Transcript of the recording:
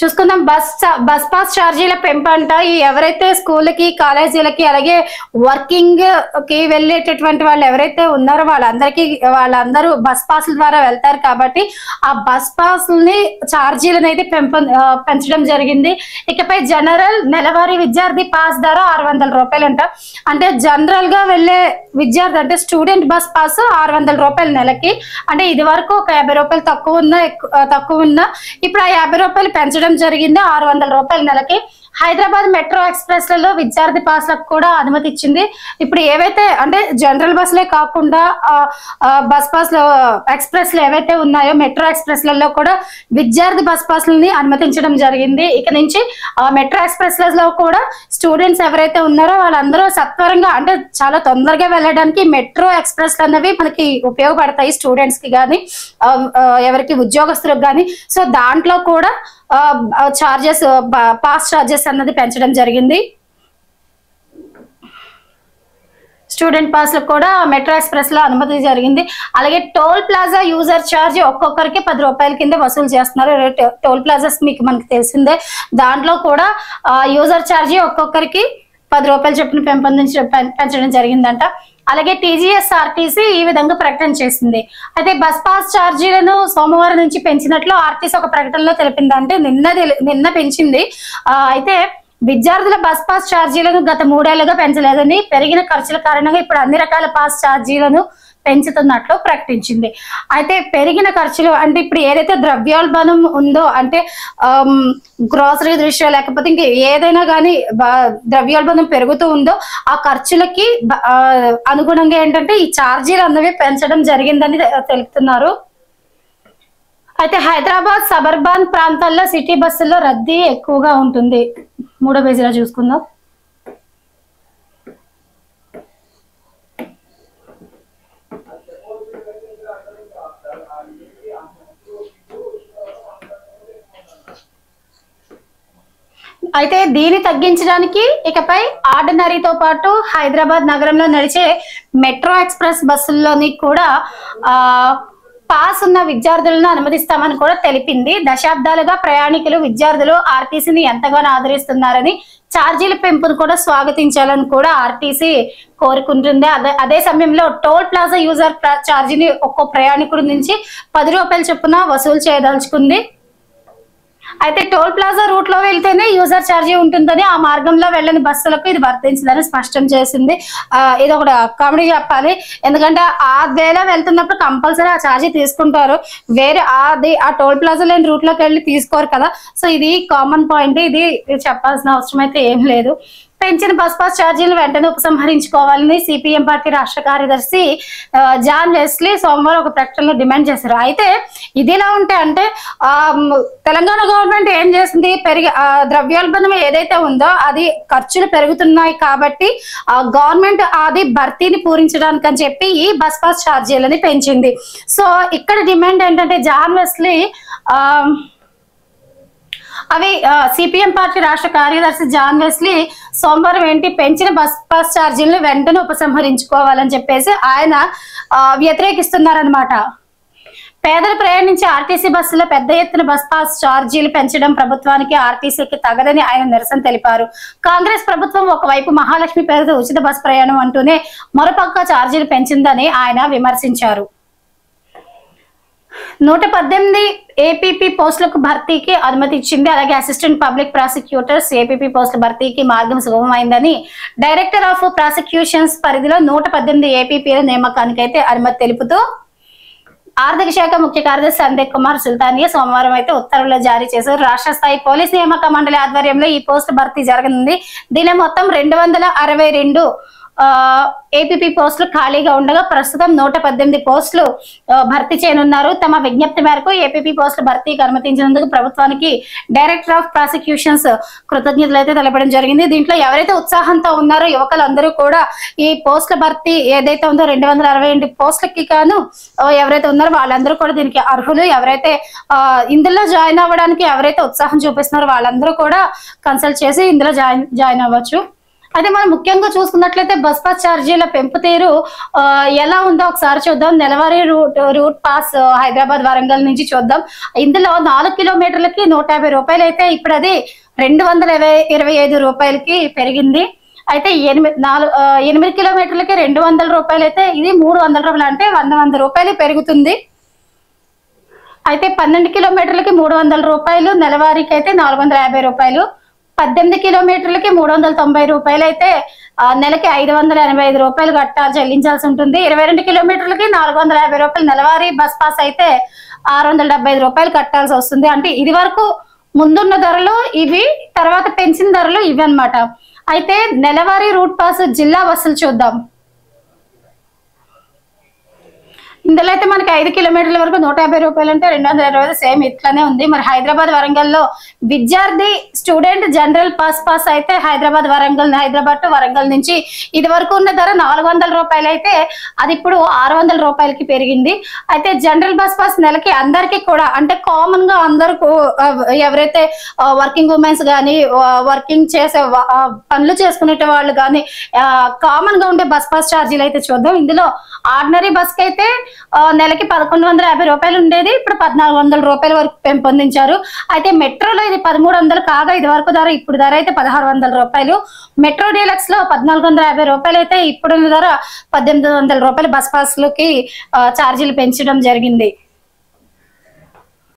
చూసుకుందాం. Bus pass ఛార్జీల పెంపంట ఎవరైతే స్కూళ్ళకి కాలేజీలకి అలాగే వర్కింగ్ కి వెళ్ళేటటువంటి వాళ్ళు ఎవరైతే ఉన్నారో వాళ్ళందరూ బస్ పాస్ల ద్వారా వెళ్తారు కాబట్టి ఆ బస్ పాస్ని ఛార్జీలను అయితే పెంచడం జరిగింది. ఇకపై జనరల్ నెలవారీ విద్యార్థి పాస్ ధర 600 రూపాయలంట. అంటే జనరల్ గా వెళ్లే విద్యార్థి అంటే స్టూడెంట్ బస్ పాస్ 600 రూపాయలు నెలకి. అంటే ఇది వరకు ఒక 50 రూపాయలు తక్కువ ఉన్నా ఇప్పుడు ఆ 50 రూపాయలు పెంచడం జరిగింది 600 రూపాయల నెలకి. హైదరాబాద్ మెట్రో ఎక్స్ప్రెస్ లలో విద్యార్థి పాస్లకు కూడా అనుమతి ఇచ్చింది. ఇప్పుడు ఏవైతే అంటే జనరల్ బస్సులే కాకుండా బస్ పాస్ ఎక్స్ప్రెస్ లు ఏవైతే ఉన్నాయో మెట్రో ఎక్స్ప్రెస్ లలో కూడా విద్యార్థి బస్ పాస్లని అనుమతించడం జరిగింది. ఇక నుంచి మెట్రో ఎక్స్ప్రెస్ లలో కూడా స్టూడెంట్స్ ఎవరైతే ఉన్నారో వాళ్ళందరూ సత్వరంగా అంటే చాలా తొందరగా వెళ్ళడానికి మెట్రో ఎక్స్ప్రెస్ అన్నవి మనకి ఉపయోగపడతాయి. స్టూడెంట్స్ కి కానీ ఎవరికి ఉద్యోగస్తులకు కానీ. సో దాంట్లో కూడా చార్జెస్ పాస్ చార్జెస్ అన్నది పెంచడం జరిగింది. స్టూడెంట్ పాస్లకు కూడా మెట్రో ఎక్స్ప్రెస్ లో అనుమతి జరిగింది. అలాగే టోల్ ప్లాజా యూజర్ ఛార్జ్ ఒక్కొక్కరికి 10 రూపాయల కింద వసూలు చేస్తున్నారు. టోల్ ప్లాజాస్ మనకు తెలిసిందే. దాంట్లో కూడా యూజర్ ఛార్జ్ ఒక్కొక్కరికి 10 రూపాయలు చొప్పున పెంచడం జరిగిందంట. అలాగే TGSRTC ఈ విధంగా ప్రకటన చేసింది. అయితే బస్ పాస్ ఛార్జీలను సోమవారం నుంచి పెంచినట్లు ఆర్టీసీ ఒక ప్రకటనలో తెలిపిందంటే నిన్న పెంచింది. అయితే విద్యార్థుల బస్ పాస్ ఛార్జీలను గత 3 ఏళ్లుగా పెంచలేదని, పెరిగిన ఖర్చుల కారణంగా ఇప్పుడు అన్ని రకాల పాస్ ఛార్జీలను పెంచుతున్నట్లు ప్రకటించింది. అయితే పెరిగిన ఖర్చులు అంటే ఇప్పుడు ఏదైతే ద్రవ్యోల్బణం ఉందో అంటే గ్రోసరీ దృష్ట్యా లేకపోతే ఇంక ఏదైనా కానీ ద్రవ్యోల్బణం పెరుగుతూ ఉందో ఆ ఖర్చులకి అనుగుణంగా ఏంటంటే ఈ ఛార్జీలు అన్నవి పెంచడం జరిగిందని తెలుపుతున్నారు. అయితే హైదరాబాద్ సబర్బన్ ప్రాంతాల్లో సిటీ బస్సుల్లో రద్దీ ఎక్కువగా ఉంటుంది. 3వ పేజీలో చూసుకుందాం. అయితే దీన్ని తగ్గించడానికి ఇకపై ఆర్డినరీతో పాటు హైదరాబాద్ నగరంలో నడిచే మెట్రో ఎక్స్ప్రెస్ బస్సుల్లోని కూడా పాస్ ఉన్న విద్యార్థులను అనుమతిస్తామని కూడా తెలిపింది. దశాబ్దాలుగా ప్రయాణికులు విద్యార్థులు ఆర్టీసీని ఎంతగానో ఆదరిస్తున్నారని, ఛార్జీల పెంపును కూడా స్వాగతించాలని కూడా ఆర్టీసీ కోరుకుంటుంది. అదే సమయంలో టోల్ ప్లాజా యూజర్ ఛార్జీని ఒక్కో ప్రయాణికుడి నుంచి 10 రూపాయల చొప్పున వసూలు చేయదలుచుకుంది. అయితే టోల్ ప్లాజా రూట్ లో వెళ్తేనే యూజర్ ఛార్జీ ఉంటుందని, ఆ మార్గంలో వెళ్ళని బస్సులకు ఇది వర్తించదని స్పష్టం చేసింది. ఇది ఒకటి కామెడీ చెప్పాలి. ఎందుకంటే ఆ వేళ వెళ్తున్నప్పుడు కంపల్సరీ ఆ ఛార్జీ తీసుకుంటారు. వేరే ఆ టోల్ ప్లాజా లేని రూట్ లోకి వెళ్ళి తీసుకోరు కదా. సో ఇది కామన్ పాయింట్. ఇది చెప్పాల్సిన అవసరం అయితే ఏం లేదు. పెంచిన బస్ పాస్ ఛార్జీలు వెంటనే ఉపసంహరించుకోవాలని సిపిఎం పార్టీ రాష్ట్ర కార్యదర్శి జాన్ వెస్లీ సోమవారం ఒక ప్రకటనలో డిమాండ్ చేశారు. అయితే ఇదిలా ఉంటే అంటే తెలంగాణ గవర్నమెంట్ ఏం చేసింది, ద్రవ్యోల్బణం ఏదైతే ఉందో అది ఖర్చులు పెరుగుతున్నాయి కాబట్టి గవర్నమెంట్ అది భర్తీని పూరించడానికి అని చెప్పి ఈ బస్ పాస్ ఛార్జీలని పెంచింది. సో ఇక్కడ డిమాండ్ ఏంటంటే జాన్ వెస్లీ సిపిఎం పార్టీ రాష్ట్ర కార్యదర్శి జాన్ వెస్లీ సోమవారం పెంచిన బస్ పాస్ ఛార్జీలను వెంటనే ఉపసంహరించుకోవాలని చెప్పేసి ఆయన వ్యతిరేకిస్తున్నారనమాట. పేదలు ప్రయాణించే ఆర్టీసీ బస్సులో పెద్ద ఎత్తున బస్ పాస్ ఛార్జీలు పెంచడం ప్రభుత్వానికి ఆర్టీసీకి తగదని ఆయన నిరసన తెలిపారు. కాంగ్రెస్ ప్రభుత్వం ఒకవైపు మహాలక్ష్మి పేరుతో ఉచిత బస్ ప్రయాణం అంటూనే మరోపక్క ఛార్జీలు పెంచిందని ఆయన విమర్శించారు. 118 ఏపీపీ పోస్టులకు భర్తీకి అనుమతి ఇచ్చింది. అలాగే అసిస్టెంట్ పబ్లిక్ ప్రాసిక్యూటర్స్ ఏపీపీ పోస్టుల భర్తీకి మార్గం సుగమమైందని డైరెక్టర్ ఆఫ్ ప్రాసిక్యూషన్స్ పరిధిలో 118 ఏపీపీల నియామకానికి అయితే అనుమతి తెలుపుతూ ఆర్థిక శాఖ ముఖ్య కార్యదర్శి సందేశ్ కుమార్ సుల్తానియా సోమవారం అయితే ఉత్తర్వులు జారీ చేశారు. రాష్ట్ర స్థాయి పోలీస్ నియామక మండలి ఆధ్వర్యంలో ఈ పోస్టు భర్తీ జరగనుంది. దీనిలో మొత్తం 262 ఏపీపీ పోస్టులు ఖాళీగా ఉండగా ప్రస్తుతం 118 పోస్టులు భర్తీ చేయనున్నారు. తమ విజ్ఞప్తి మేరకు ఏపీపీ పోస్టుల భర్తీకి అనుమతించినందుకు ప్రభుత్వానికి డైరెక్టర్ ఆఫ్ ప్రాసిక్యూషన్స్ కృతజ్ఞతలు అయితే తెలపడం జరిగింది. దీంట్లో ఎవరైతే ఉత్సాహంతో ఉన్నారో యువకులందరూ కూడా ఈ పోస్టుల భర్తీ ఏదైతే ఉందో 262 పోస్టులకి గాను ఎవరైతే ఉన్నారో వాళ్ళందరూ కూడా దీనికి అర్హులు. ఎవరైతే ఇందులో జాయిన్ అవ్వడానికి ఎవరైతే ఉత్సాహం చూపిస్తున్నారో వాళ్ళందరూ కూడా కన్సల్ట్ చేసి ఇందులో జాయిన్ అవ్వచ్చు. అయితే మనం ముఖ్యంగా చూసుకున్నట్లయితే బస్ పాస్ ఛార్జీల పెంపు తీరు ఎలా ఉందో ఒకసారి చూద్దాం. నెలవారీ రూట్ పాస్ హైదరాబాద్ వరంగల్ నుంచి చూద్దాం. ఇందులో 4 కిలోమీటర్లకి 150 రూపాయలు అయితే ఇప్పుడు అది 225 రూపాయలకి పెరిగింది. అయితే 8 కిలోమీటర్లకి 200 రూపాయలు అయితే ఇది 300 రూపాయలు, అంటే 100 రూపాయలు పెరుగుతుంది. అయితే 12 కిలోమీటర్లకి 300 రూపాయలు, నెలవారీకి అయితే 450 రూపాయలు. 18 కిలోమీటర్లకి 390 రూపాయలు అయితే నెలకి 585 రూపాయలు చెల్లించాల్సి ఉంటుంది. 22 కిలోమీటర్లకి 450 రూపాయలు నెలవారీ బస్ పాస్ అయితే 675 రూపాయలు కట్టాల్సి వస్తుంది. అంటే ఇది వరకు ముందున్న ధరలు ఇవి, తర్వాత పెంచిన ధరలు ఇవి అన్నమాట. అయితే నెలవారీ రూట్ పాస్ జిల్లా బస్సులు చూద్దాం. ఇందులో అయితే మనకి 5 కిలోమీటర్ల వరకు 150 రూపాయలు, అంటే 220 సేమ్ ఇట్లానే ఉంది. మరి హైదరాబాద్ వరంగల్లో విద్యార్థి స్టూడెంట్ జనరల్ పాస్ అయితే హైదరాబాద్ టు వరంగల్ నుంచి ఇది వరకు ఉన్న ధర 400 రూపాయలు అయితే అది ఇప్పుడు 600 రూపాయలకి పెరిగింది. అయితే జనరల్ బస్ పాస్ నెలకి అందరికీ కూడా, అంటే కామన్ గా అందరూ ఎవరైతే వర్కింగ్ ఉమెన్స్ కానీ, వర్కింగ్ చేసే పనులు చేసుకునే వాళ్ళు కానీ కామన్ గా ఉండే బస్ పాస్ ఛార్జీలు అయితే చూద్దాం. ఇందులో ఆర్డినరీ బస్ కి అయితే నెలకి 1150 రూపాయలు ఉండేది, ఇప్పుడు 1400 రూపాయల వరకు పెంపొందించారు. అయితే మెట్రోలో ఇది 1300 కాగా ఇది వరకు ధర, ఇప్పుడు ధర అయితే 1600 రూపాయలు. మెట్రో డీలక్స్ లో 1450 రూపాయలు అయితే ఇప్పుడున్న ధర 1800 రూపాయలు బస్ పాస్ లకి ఛార్జీలు పెంచడం జరిగింది.